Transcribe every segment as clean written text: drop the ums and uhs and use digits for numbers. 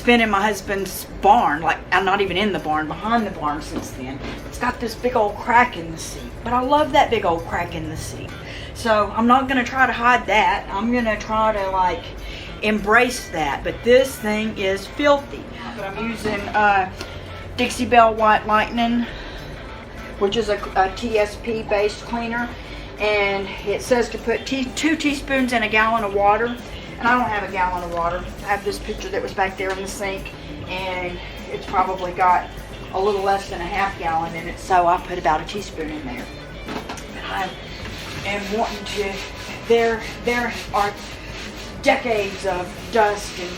been in my husband's barn. Like, I'm not even in the barn, behind the barn since then. It's got this big old crack in the seat. But I love that big old crack in the seat. So I'm not going to try to hide that. I'm going to try to like embrace that. But this thing is filthy. But I'm using Dixie Belle White Lightning, which is a TSP based cleaner. And it says to put 2 teaspoons in a gallon of water. And I don't have a gallon of water. I have this pitcher that was back there in the sink. And it's probably got a little less than a half gallon in it. So I put about a teaspoon in there. And wanting to, there are decades of dust and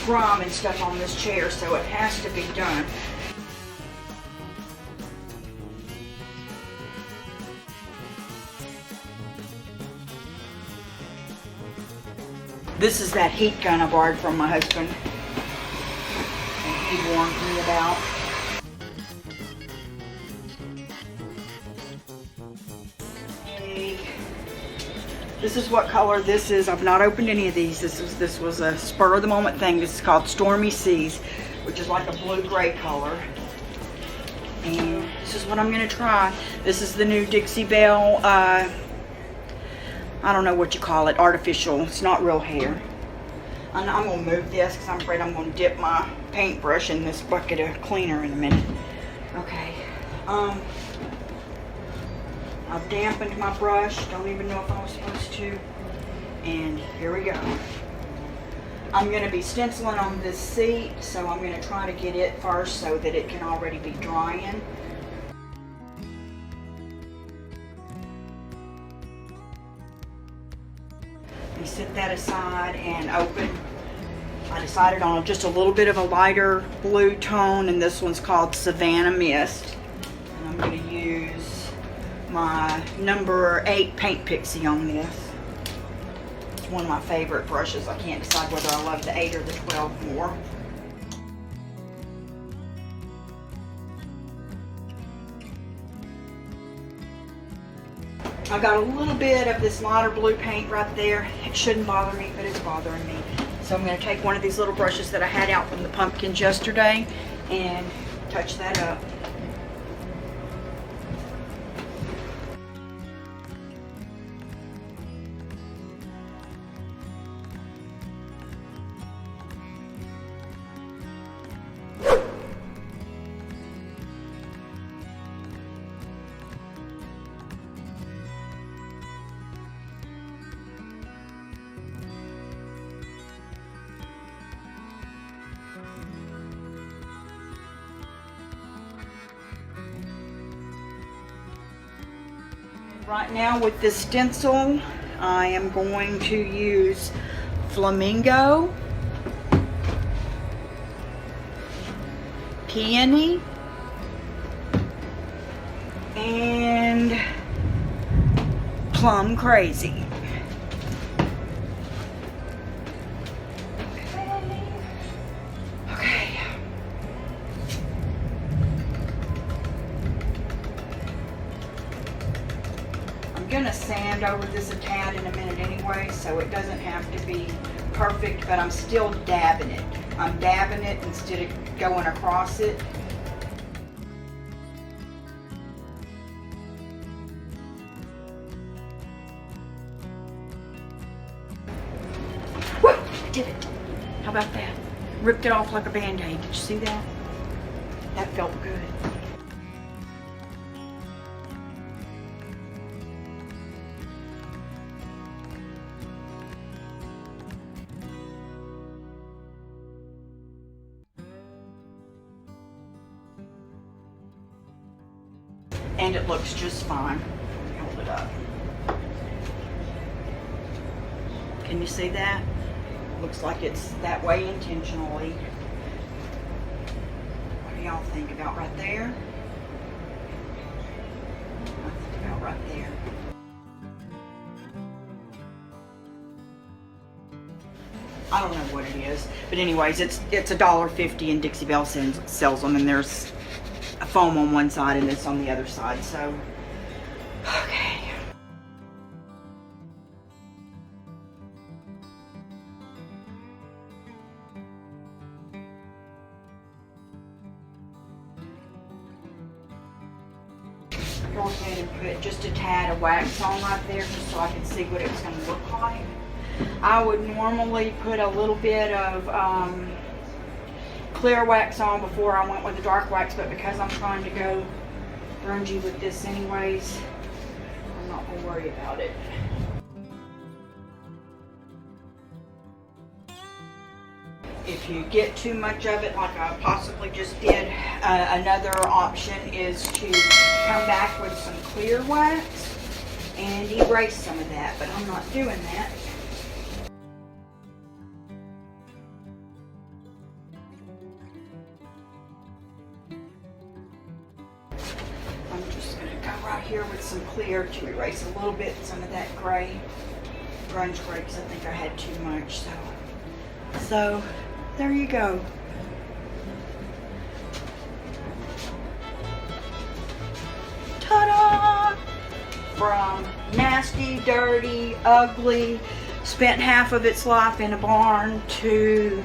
grime and stuff on this chair, so it has to be done. This is that heat gun I borrowed from my husband, and he warned me about. This is what color this is. I've not opened any of these. This was a spur of the moment thing. This is called Stormy Seas, which is like a blue-gray color. And this is what I'm gonna try. This is the new Dixie Belle, I don't know what you call it, artificial. It's not real hair. I'm gonna move this because I'm afraid I'm gonna dip my paintbrush in this bucket of cleaner in a minute. Okay. I've dampened my brush. Don't even know if I was supposed to. And here we go. I'm going to be stenciling on this seat, so I'm going to try to get it first so that it can already be drying. Let me set that aside and open. I decided on just a little bit of a lighter blue tone, and this one's called Savannah Mist. And I'm going to use my number 8 paint Pixie on this. It's one of my favorite brushes. I can't decide whether I love the 8 or the 12 more. I got a little bit of this lighter blue paint right there. It shouldn't bother me, but it's bothering me. So I'm going to take one of these little brushes that I had out from the pumpkins yesterday and touch that up. Right now with this stencil, I am going to use Flamingo, Peony, and Plum Crazy. I'm gonna sand over this a tad in a minute anyway, so it doesn't have to be perfect, but I'm still dabbing it. I'm dabbing it instead of going across it. Woo! I did it. How about that? Ripped it off like a Band-Aid. Did you see that? That felt good. And it looks just fine. Hold it up. Can you see that? Looks like it's that way intentionally. What do y'all think about right there? I think about right there. I don't know what it is, but anyways, it's $1.50 and Dixie Belle sells them, and there's a foam on one side and this on the other side, so okay. go ahead and put just a tad of wax on right there just so I can see what it's going to look like. I would normally put a little bit of clear wax on before I went with the dark wax, but because I'm trying to go grungy with this anyways, I'm not going to worry about it. If you get too much of it, like I possibly just did, another option is to come back with some clear wax and erase some of that, but I'm not doing that. I'm just going to go right here with some clear to erase a little bit, some of that gray, grunge gray, because I think I had too much. So there you go. Ta-da! From nasty, dirty, ugly, spent half of its life in a barn, to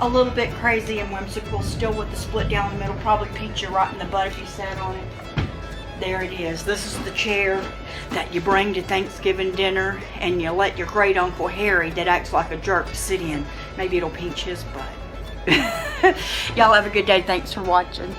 a little bit crazy and whimsical, still with the split down the middle, probably pinch you right in the butt if you sat on it. There it is. This is the chair that you bring to Thanksgiving dinner and you let your great Uncle Harry that acts like a jerk sit in. Maybe it'll pinch his butt. Y'all have a good day. Thanks for watching.